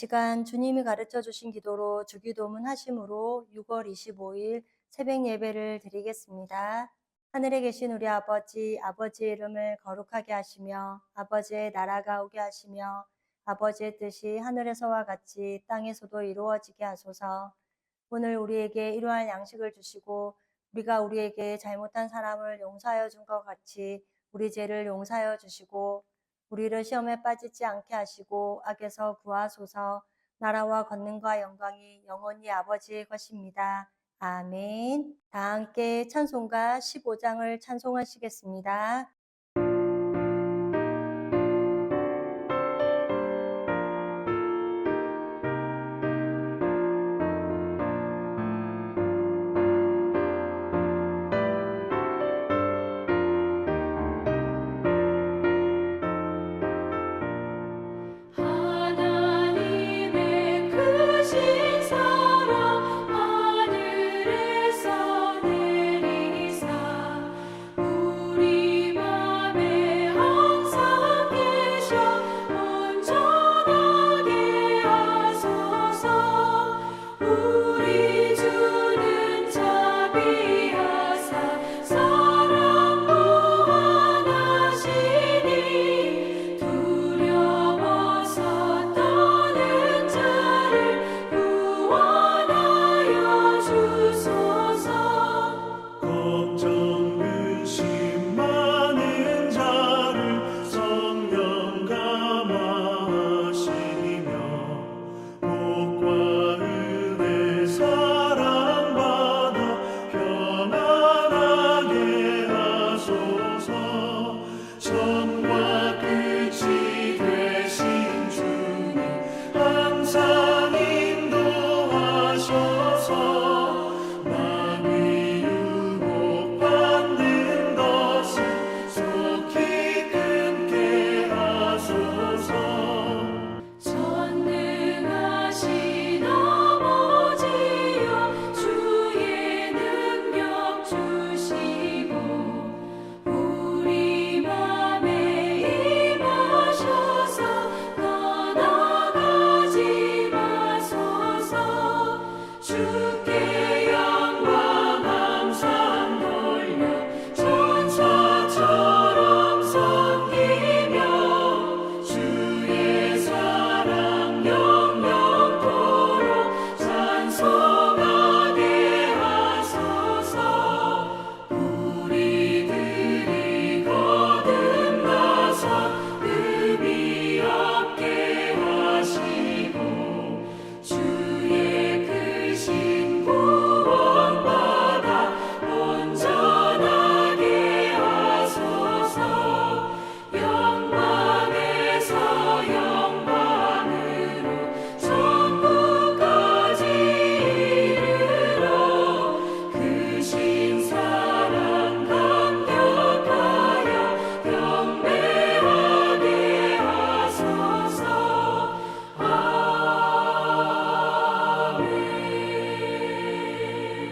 시간 주님이 가르쳐 주신 기도로 주기도문 하심으로 6월 25일 새벽 예배를 드리겠습니다. 하늘에 계신 우리 아버지, 아버지의 이름을 거룩하게 하시며 아버지의 나라가 오게 하시며 아버지의 뜻이 하늘에서와 같이 땅에서도 이루어지게 하소서. 오늘 우리에게 일용할 양식을 주시고 우리가 우리에게 잘못한 사람을 용서하여 준 것 같이 우리 죄를 용서하여 주시고 우리를 시험에 빠지지 않게 하시고 악에서 구하소서. 나라와 권능과 영광이 영원히 아버지의 것입니다. 아멘. 다 함께 찬송가 15장을 찬송하시겠습니다. 하나님의 크신 사랑 하늘에서 내리사 우리 맘에 항상 계셔 온전하게 하소서. 우리 주는 자비하사 사랑 무한하시니 두려워서 떠는 자를 구원하여 주소서. 걱정 근심 많은 자를 성령 감화하시며 복과 은혜 사랑받아 편안하게 하소서. 처음과 끝이 되신 주님 항상 인도하셔서 마귀 유혹받는 것을 속히 끊게 하소서. 전능하신 아버지여 주의 능력 주시고 우리 맘에 임하셔서 떠나가지 마소서. 주께 영광 함상 돌려 천사처럼 섬기며 주의 사랑 영영토록 찬송하게 하소서. 우리들이 거듭나서 금이 없게 하시고 주의 크신 구원받아 온전하게 하소서. 영광에서 영광으로 천국까지 이르러 크신 사랑 감격하여 경배하게 하소서.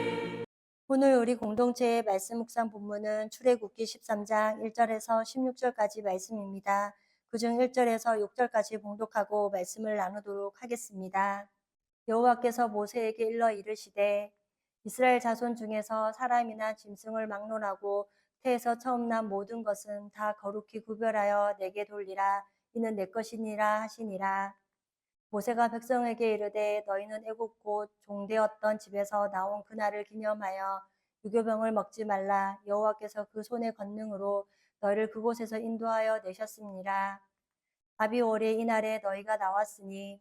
아멘. 오늘 우리 공동체의 말씀 묵상 본문은 출애굽기 13장 1절에서 16절까지 말씀입니다. 그중 1절에서 6절까지 봉독하고 말씀을 나누도록 하겠습니다. 여호와께서 모세에게 일러 이르시되 이스라엘 자손 중에서 사람이나 짐승을 막론하고 태에서 처음 난 모든 것은 다 거룩히 구별하여 내게 돌리라. 이는 내 것이니라 하시니라. 모세가 백성에게 이르되 너희는 애굽 곧 종되었던 집에서 나온 그날을 기념하여 유교병을 먹지 말라. 여호와께서 그 손의 권능으로 너희를 그곳에서 인도하여 내셨습니다. 아비올의 이날에 너희가 나왔으니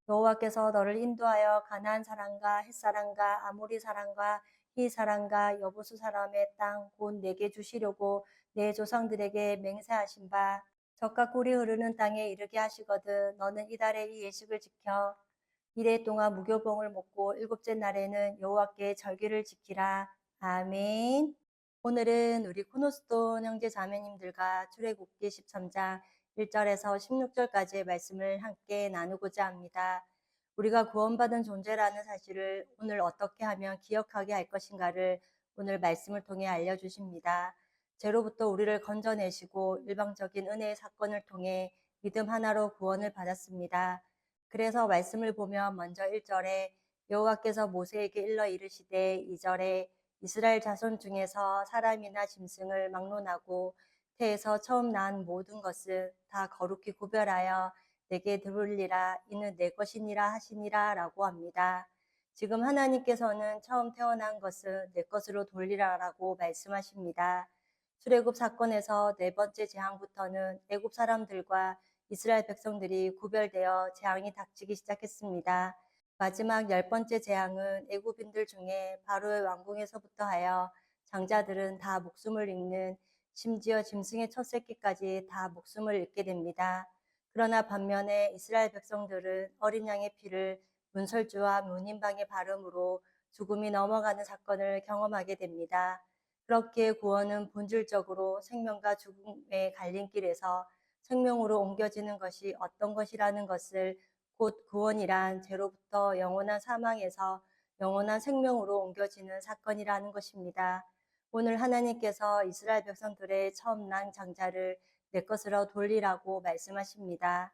여호와께서 너를 인도하여 가나안 사람과 헷 사람과 아모리 사람과 히 사람과 여부수 사람의 땅 곧 내게 주시려고 내 조상들에게 맹세하신 바 젖과 꿀이 흐르는 땅에 이르게 하시거든 너는 이달에 이 예식을 지켜 이래 동안 무교봉을 먹고 일곱째 날에는 여호와께 절기를 지키라. 아멘. 오늘은 우리 코노스톤 형제 자매님들과 출애굽기 13장 1절에서 16절까지의 말씀을 함께 나누고자 합니다. 우리가 구원받은 존재라는 사실을 오늘 어떻게 하면 기억하게 할 것인가를 오늘 말씀을 통해 알려주십니다. 죄로부터 우리를 건져내시고 일방적인 은혜의 사건을 통해 믿음 하나로 구원을 받았습니다. 그래서 말씀을 보면 먼저 1절에 여호와께서 모세에게 일러 이르시되 2절에 이스라엘 자손 중에서 사람이나 짐승을 막론하고 태에서 처음 난 모든 것을 다 거룩히 구별하여 내게 드리리라 이는 내 것이니라 하시니라 라고 합니다. 지금 하나님께서는 처음 태어난 것을 내 것으로 돌리라라고 말씀하십니다. 출애굽 사건에서 네 번째 재앙부터는 애굽 사람들과 이스라엘 백성들이 구별되어 재앙이 닥치기 시작했습니다. 마지막 10번째 재앙은 애굽인들 중에 바로의 왕궁에서부터 하여 장자들은 다 목숨을 잃는, 심지어 짐승의 첫 새끼까지 다 목숨을 잃게 됩니다. 그러나 반면에 이스라엘 백성들은 어린 양의 피를 문설주와 문인방에 바름으로 죽음이 넘어가는 사건을 경험하게 됩니다. 그렇게 구원은 본질적으로 생명과 죽음의 갈림길에서 생명으로 옮겨지는 것이 어떤 것이라는 것을, 곧 구원이란 죄로부터 영원한 사망에서 영원한 생명으로 옮겨지는 사건이라는 것입니다. 오늘 하나님께서 이스라엘 백성들의 처음 난 장자를 내 것으로 돌리라고 말씀하십니다.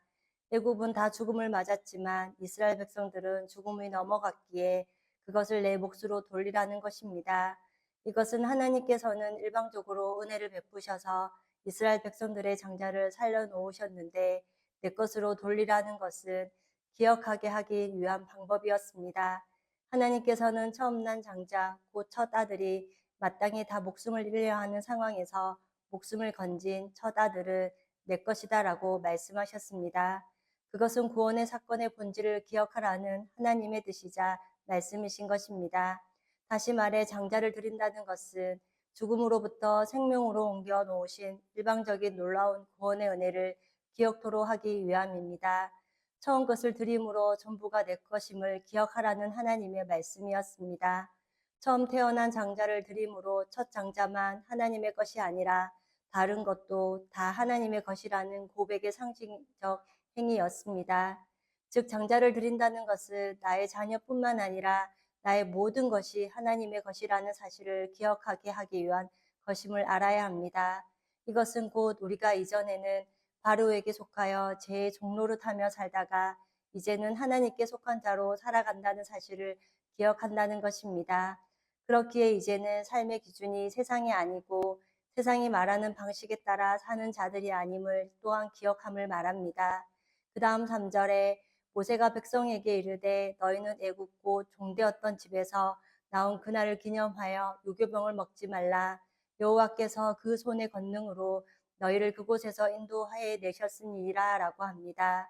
애굽은 다 죽음을 맞았지만 이스라엘 백성들은 죽음이 넘어갔기에 그것을 내 몫으로 돌리라는 것입니다. 이것은 하나님께서는 일방적으로 은혜를 베푸셔서 이스라엘 백성들의 장자를 살려놓으셨는데 내 것으로 돌리라는 것은 기억하게 하기 위한 방법이었습니다. 하나님께서는 처음 난 장자, 곧 첫 아들이 마땅히 다 목숨을 잃려 하는 상황에서 목숨을 건진 첫 아들은 내 것이다라고 말씀하셨습니다. 그것은 구원의 사건의 본질을 기억하라는 하나님의 뜻이자 말씀이신 것입니다. 다시 말해 장자를 드린다는 것은 죽음으로부터 생명으로 옮겨 놓으신 일방적인 놀라운 구원의 은혜를 기억토록 하기 위함입니다. 처음 것을 드림으로 전부가 내 것임을 기억하라는 하나님의 말씀이었습니다. 처음 태어난 장자를 드림으로 첫 장자만 하나님의 것이 아니라 다른 것도 다 하나님의 것이라는 고백의 상징적 행위였습니다. 즉 장자를 드린다는 것은 나의 자녀뿐만 아니라 나의 모든 것이 하나님의 것이라는 사실을 기억하게 하기 위한 것임을 알아야 합니다. 이것은 곧 우리가 이전에는 바로에게 속하여 죄의 종노릇하며 살다가 이제는 하나님께 속한 자로 살아간다는 사실을 기억한다는 것입니다. 그렇기에 이제는 삶의 기준이 세상이 아니고 세상이 말하는 방식에 따라 사는 자들이 아님을 또한 기억함을 말합니다. 그 다음 3절에 모세가 백성에게 이르되 너희는 애굽고 종되었던 집에서 나온 그날을 기념하여 유교병을 먹지 말라. 여호와께서 그 손의 권능으로 너희를 그곳에서 인도해 내셨으니라 라고 합니다.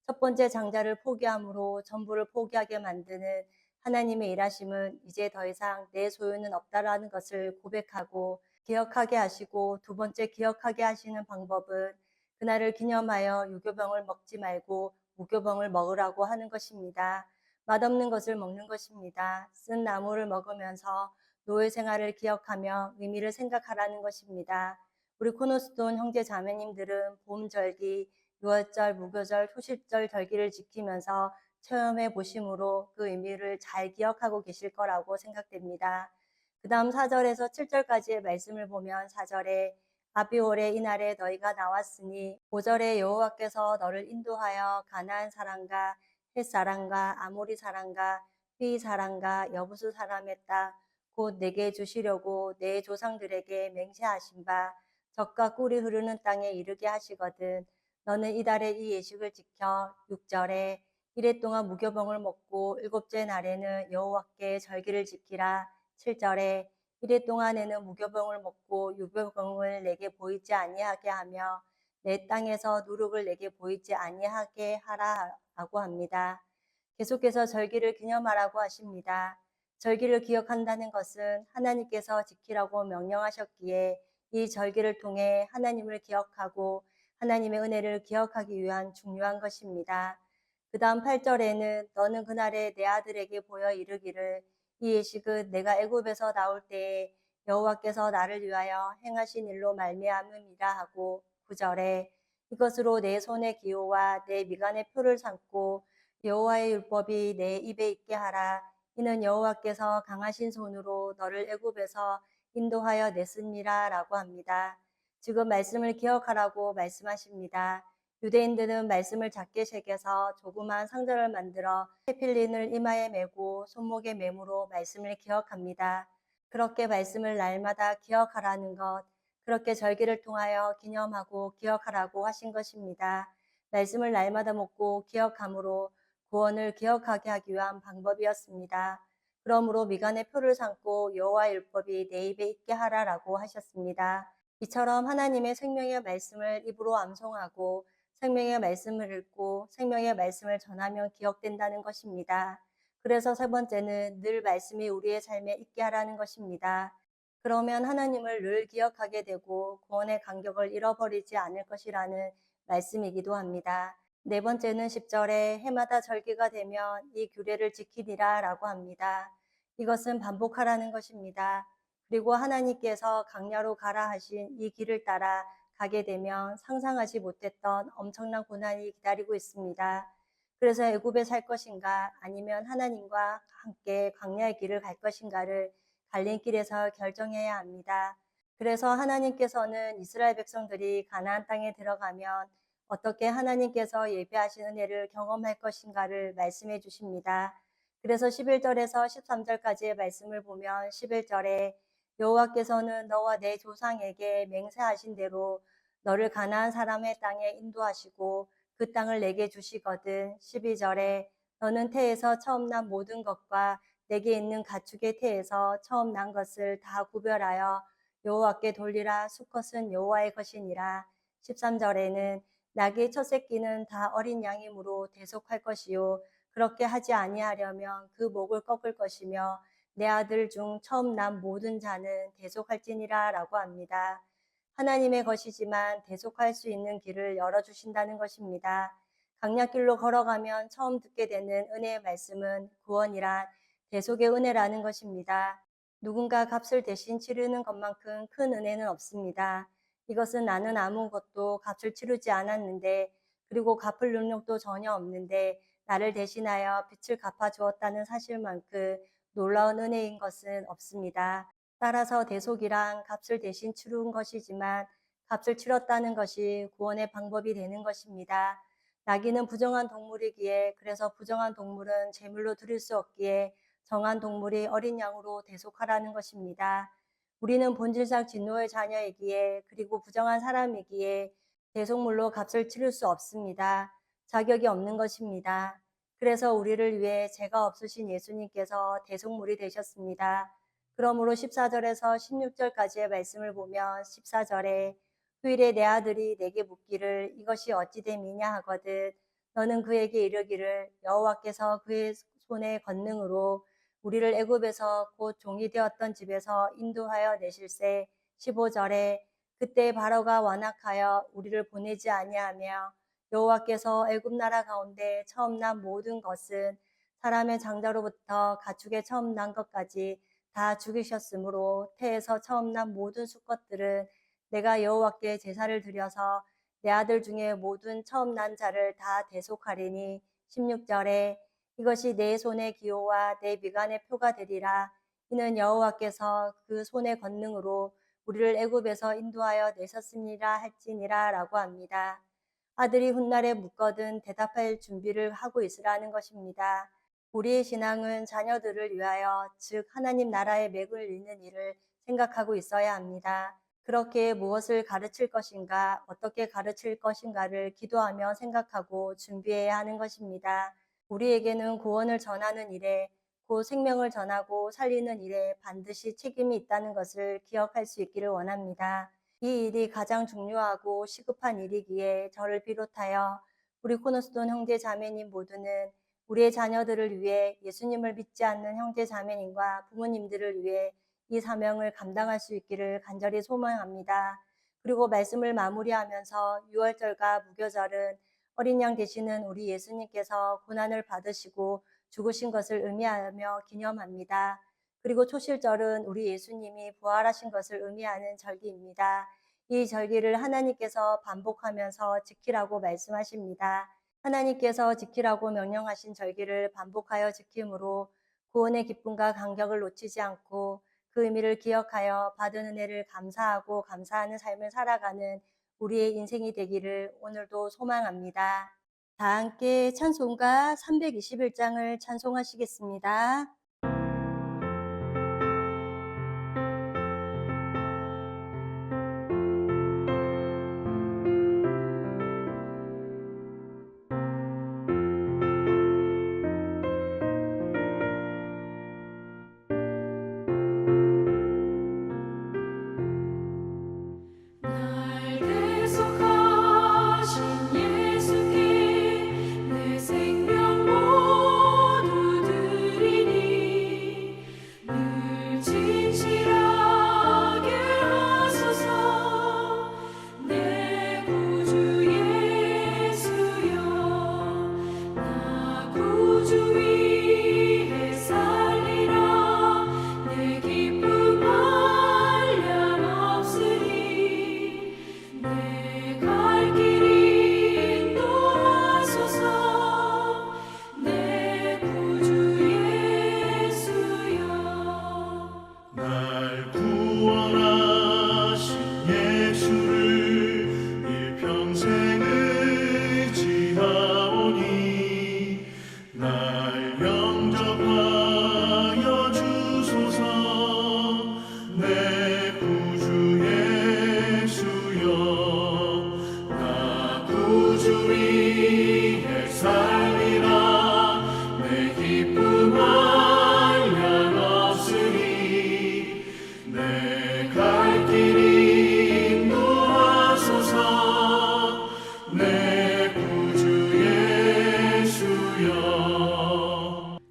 첫 번째 장자를 포기함으로 전부를 포기하게 만드는 하나님의 일하심은 이제 더 이상 내 소유는 없다라는 것을 고백하고 기억하게 하시고, 두 번째 기억하게 하시는 방법은 그날을 기념하여 유교병을 먹지 말고 무교병을 먹으라고 하는 것입니다. 맛없는 것을 먹는 것입니다. 쓴 나물을 먹으면서 노예 생활을 기억하며 의미를 생각하라는 것입니다. 우리 코너스톤 형제 자매님들은 봄 절기, 유월절, 무교절, 토실절 절기를 지키면서 체험해 보심으로 그 의미를 잘 기억하고 계실 거라고 생각됩니다. 그 다음 4절에서 7절까지의 말씀을 보면 4절에 아비올의 이날에 너희가 나왔으니 5절에 여호와께서 너를 인도하여 가나안 사람과 헷 사람과 아모리 사람과 휘 사람과 여부수 사람의 땅 곧 내게 주시려고 내 조상들에게 맹세하신 바 젖과 꿀이 흐르는 땅에 이르게 하시거든. 너는 이달에 이 예식을 지켜 6절에 이래 동안 무교병을 먹고 일곱째 날에는 여호와께 절기를 지키라. 7절에 이래 동안에는 무교병을 먹고 유교병을 내게 보이지 아니하게 하며 내 땅에서 누룩을 내게 보이지 아니하게 하라라고 합니다. 계속해서 절기를 기념하라고 하십니다. 절기를 기억한다는 것은 하나님께서 지키라고 명령하셨기에 이 절기를 통해 하나님을 기억하고 하나님의 은혜를 기억하기 위한 중요한 것입니다. 그 다음 8절에는 너는 그날에 내 아들에게 보여 이르기를 이 예식은 내가 애굽에서 나올 때에 여호와께서 나를 위하여 행하신 일로 말미암음이라 하고 9절에 이것으로 내 손의 기호와 내 미간의 표를 삼고 여호와의 율법이 내 입에 있게 하라. 이는 여호와께서 강하신 손으로 너를 애굽에서 인도하여 냈습니다 라고 합니다. 지금 말씀을 기억하라고 말씀하십니다. 유대인들은 말씀을 작게 새겨서 조그만 상자를 만들어 테필린을 이마에 메고 손목에 메므로 말씀을 기억합니다. 그렇게 말씀을 날마다 기억하라는 것, 그렇게 절기를 통하여 기념하고 기억하라고 하신 것입니다. 말씀을 날마다 먹고 기억함으로 구원을 기억하게 하기 위한 방법이었습니다. 그러므로 미간에 표를 삼고 여호와 율법이 내 입에 있게 하라라고 하셨습니다. 이처럼 하나님의 생명의 말씀을 입으로 암송하고 생명의 말씀을 읽고 생명의 말씀을 전하면 기억된다는 것입니다. 그래서 세 번째는 늘 말씀이 우리의 삶에 있게 하라는 것입니다. 그러면 하나님을 늘 기억하게 되고 구원의 간격을 잃어버리지 않을 것이라는 말씀이기도 합니다. 네 번째는 10절에 해마다 절기가 되면 이 규례를 지키리라 라고 합니다. 이것은 반복하라는 것입니다. 그리고 하나님께서 강야로 가라 하신 이 길을 따라 가게 되면 상상하지 못했던 엄청난 고난이 기다리고 있습니다. 그래서 애굽에 살 것인가 아니면 하나님과 함께 광야의 길을 갈 것인가를 갈림길에서 결정해야 합니다. 그래서 하나님께서는 이스라엘 백성들이 가나안 땅에 들어가면 어떻게 하나님께서 예배하신 은혜를 경험할 것인가를 말씀해 주십니다. 그래서 11절에서 13절까지의 말씀을 보면 11절에 여호와께서는 너와 내 조상에게 맹세하신 대로 너를 가나안 사람의 땅에 인도하시고 그 땅을 내게 주시거든. 12절에 너는 태에서 처음 난 모든 것과 내게 있는 가축의 태에서 처음 난 것을 다 구별하여 여호와께 돌리라. 수컷은 여호와의 것이니라. 13절에는 낙의 첫 새끼는 다 어린 양이므로 대속할 것이요 그렇게 하지 아니하려면 그 목을 꺾을 것이며 내 아들 중 처음 난 모든 자는 대속할지니라 라고 합니다. 하나님의 것이지만 대속할 수 있는 길을 열어주신다는 것입니다. 강약길로 걸어가면 처음 듣게 되는 은혜의 말씀은 구원이란 대속의 은혜라는 것입니다. 누군가 값을 대신 치르는 것만큼 큰 은혜는 없습니다. 이것은 나는 아무것도 값을 치르지 않았는데 그리고 갚을 능력도 전혀 없는데 나를 대신하여 빚을 갚아주었다는 사실만큼 놀라운 은혜인 것은 없습니다. 따라서 대속이란 값을 대신 치른 것이지만 값을 치렀다는 것이 구원의 방법이 되는 것입니다. 나귀는 부정한 동물이기에 그래서 부정한 동물은 제물로 드릴 수 없기에 정한 동물이 어린 양으로 대속하라는 것입니다. 우리는 본질상 진노의 자녀이기에 그리고 부정한 사람이기에 대속물로 값을 치를 수 없습니다. 자격이 없는 것입니다. 그래서 우리를 위해 죄가 없으신 예수님께서 대속물이 되셨습니다. 그러므로 14절에서 16절까지의 말씀을 보면 14절에 후일에 내 아들이 내게 묻기를 이것이 어찌 됨이냐 하거든 너는 그에게 이르기를 여호와께서 그의 손의 권능으로 우리를 애굽에서 곧 종이 되었던 집에서 인도하여 내실세. 15절에 그때 바로가 완악하여 우리를 보내지 아니하며 여호와께서 애굽 나라 가운데 처음 난 모든 것은 사람의 장자로부터 가축의 처음 난 것까지 다 죽이셨으므로 태에서 처음 난 모든 수컷들은 내가 여호와께 제사를 드려서 내 아들 중에 모든 처음 난 자를 다 대속하리니 16절에 이것이 내 손의 기호와 내 미간의 표가 되리라. 이는 여호와께서 그 손의 권능으로 우리를 애굽에서 인도하여 내셨으니라 할지니라 라고 합니다. 아들이 훗날에 묻거든 대답할 준비를 하고 있으라는 것입니다. 우리의 신앙은 자녀들을 위하여 즉 하나님 나라의 맥을 잇는 일을 생각하고 있어야 합니다. 그렇게 무엇을 가르칠 것인가, 어떻게 가르칠 것인가를 기도하며 생각하고 준비해야 하는 것입니다. 우리에게는 구원을 전하는 일에, 곧 생명을 전하고 살리는 일에 반드시 책임이 있다는 것을 기억할 수 있기를 원합니다. 이 일이 가장 중요하고 시급한 일이기에 저를 비롯하여 우리 코너스톤 형제 자매님 모두는 우리의 자녀들을 위해 예수님을 믿지 않는 형제 자매님과 부모님들을 위해 이 사명을 감당할 수 있기를 간절히 소망합니다. 그리고 말씀을 마무리하면서 6월절과 무교절은 어린 양 되시는 우리 예수님께서 고난을 받으시고 죽으신 것을 의미하며 기념합니다. 그리고 초실절은 우리 예수님이 부활하신 것을 의미하는 절기입니다. 이 절기를 하나님께서 반복하면서 지키라고 말씀하십니다. 하나님께서 지키라고 명령하신 절기를 반복하여 지킴으로 구원의 기쁨과 감격을 놓치지 않고 그 의미를 기억하여 받은 은혜를 감사하고 감사하는 삶을 살아가는 우리의 인생이 되기를 오늘도 소망합니다. 다 함께 찬송가 321장을 찬송하시겠습니다. 날 대속하신 예수께 내 생명 모두 드리니 늘 진실하게 하소서. 내 구주 예수여, 나 구주 위에 살리라. 내 기쁨 한량 없으니 내 갈 길 인도하소서. 내 구주 예수여. 날 구원하신 예수를 일평생 의지하오니 날 영접하여 주소서. 내 구주 예수여, 나 구주 위에 살리라. 내 기쁨 한량 없으니 내 갈 길 인도하소서. 내 구주 예수여.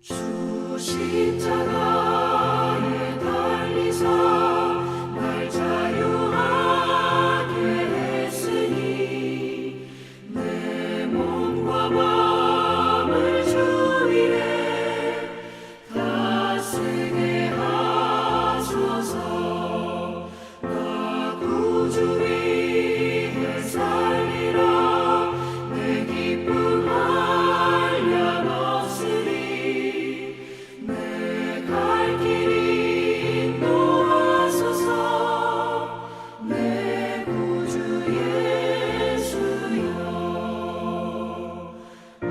주 십자가에 달리사 날 자유하게 했으니 내 몸과 마음을 주 위에 다 쓰게 하소서. 나 구주 위에 살리라. 내 기쁨 한량 없으니 내 갈 길 인도하소서. 내 구주 예수여. 아멘.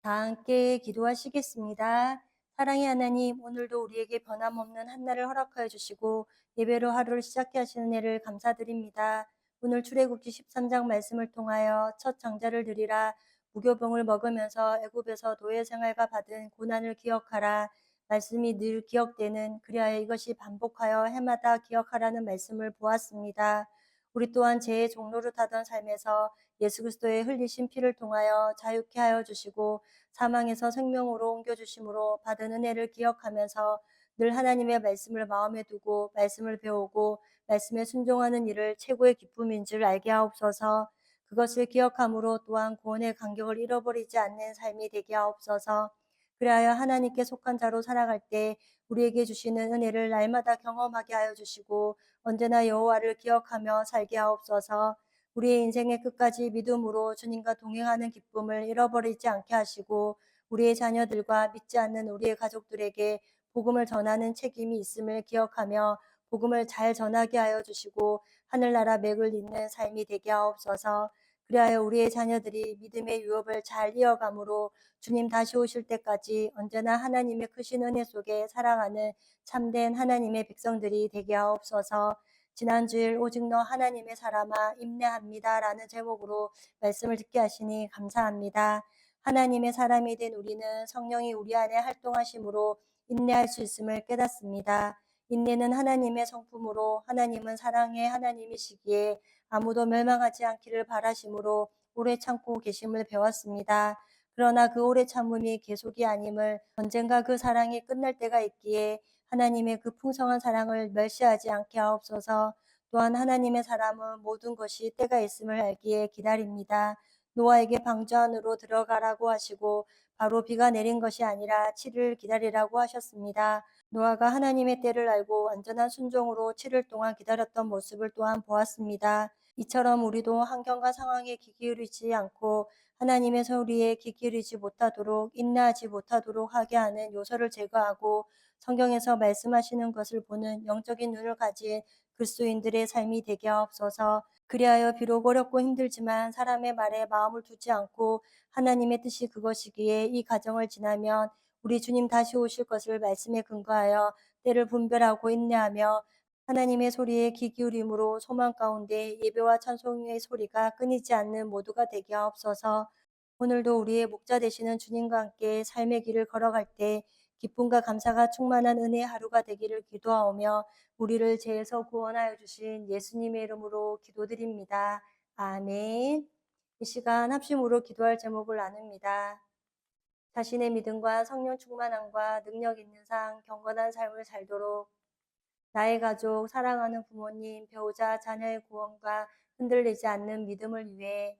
다 함께 기도하시겠습니다. 사랑의 하나님, 오늘도 우리에게 변함없는 한날을 허락하여 주시고 예배로 하루를 시작해 하시는 애를 감사드립니다. 오늘 출애굽기 13장 말씀을 통하여 첫 장자를 드리라. 무교병을 먹으면서 애굽에서 노예 생활과 받은 고난을 기억하라. 말씀이 늘 기억되는, 그리하여 이것이 반복하여 해마다 기억하라는 말씀을 보았습니다. 우리 또한 죄의 종로를 타던 삶에서 예수 그리스도의 흘리신 피를 통하여 자유케 하여 주시고 사망에서 생명으로 옮겨주심으로 받은 은혜를 기억하면서 늘 하나님의 말씀을 마음에 두고 말씀을 배우고 말씀에 순종하는 일을 최고의 기쁨인 줄 알게 하옵소서. 그것을 기억함으로 또한 구원의 간격을 잃어버리지 않는 삶이 되게 하옵소서. 그리하여 하나님께 속한 자로 살아갈 때 우리에게 주시는 은혜를 날마다 경험하게 하여 주시고 언제나 여호와를 기억하며 살게 하옵소서. 우리의 인생의 끝까지 믿음으로 주님과 동행하는 기쁨을 잃어버리지 않게 하시고 우리의 자녀들과 믿지 않는 우리의 가족들에게 복음을 전하는 책임이 있음을 기억하며 복음을 잘 전하게 하여 주시고 하늘나라 맥을 잇는 삶이 되게 하옵소서. 그리하여 우리의 자녀들이 믿음의 유업을 잘 이어감으로 주님 다시 오실 때까지 언제나 하나님의 크신 은혜 속에 살아가는 참된 하나님의 백성들이 되게 하옵소서. 지난주일 오직 너 하나님의 사람아 임내합니다 라는 제목으로 말씀을 듣게 하시니 감사합니다. 하나님의 사람이 된 우리는 성령이 우리 안에 활동하심으로 인내할 수 있음을 깨닫습니다. 인내는 하나님의 성품으로 하나님은 사랑의 하나님이시기에 아무도 멸망하지 않기를 바라심으로 오래 참고 계심을 배웠습니다. 그러나 그 오래 참음이 계속이 아님을 언젠가 그 사랑이 끝날 때가 있기에 하나님의 그 풍성한 사랑을 멸시하지 않게 하옵소서. 또한 하나님의 사람은 모든 것이 때가 있음을 알기에 기다립니다. 노아에게 방주 안으로 들어가라고 하시고 바로 비가 내린 것이 아니라 7일 기다리라고 하셨습니다. 노아가 하나님의 때를 알고 완전한 순종으로 7일 동안 기다렸던 모습을 또한 보았습니다. 이처럼 우리도 환경과 상황에 귀 기울이지 않고 하나님의 소리에 귀 기울이지 못하도록 인내하지 못하도록 하게 하는 요소를 제거하고 성경에서 말씀하시는 것을 보는 영적인 눈을 가진 그리스도인들의 삶이 되게 하옵소서. 그리하여 비록 어렵고 힘들지만 사람의 말에 마음을 두지 않고 하나님의 뜻이 그것이기에 이 과정을 지나면 우리 주님 다시 오실 것을 말씀에 근거하여 때를 분별하고 인내하며 하나님의 소리에 귀 기울임으로 소망 가운데 예배와 찬송의 소리가 끊이지 않는 모두가 되게 하옵소서. 오늘도 우리의 목자 되시는 주님과 함께 삶의 길을 걸어갈 때 기쁨과 감사가 충만한 은혜의 하루가 되기를 기도하오며 우리를 죄에서 구원하여 주신 예수님의 이름으로 기도드립니다. 아멘. 이 시간 합심으로 기도할 제목을 나눕니다. 자신의 믿음과 성령 충만함과 능력 있는 상 경건한 삶을 살도록 나의 가족, 사랑하는 부모님, 배우자, 자녀의 구원과 흔들리지 않는 믿음을 위해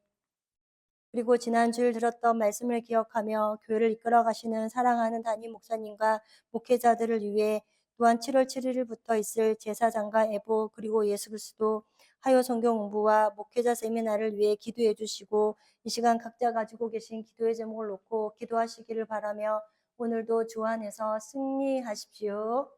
그리고 지난 주일 들었던 말씀을 기억하며 교회를 이끌어 가시는 사랑하는 담임 목사님과 목회자들을 위해 또한 7월 7일부터 있을 제사장과 애보 그리고 예수 그리스도 하요 성경 공부와 목회자 세미나를 위해 기도해 주시고 이 시간 각자 가지고 계신 기도의 제목을 놓고 기도하시기를 바라며 오늘도 주 안에서 승리하십시오.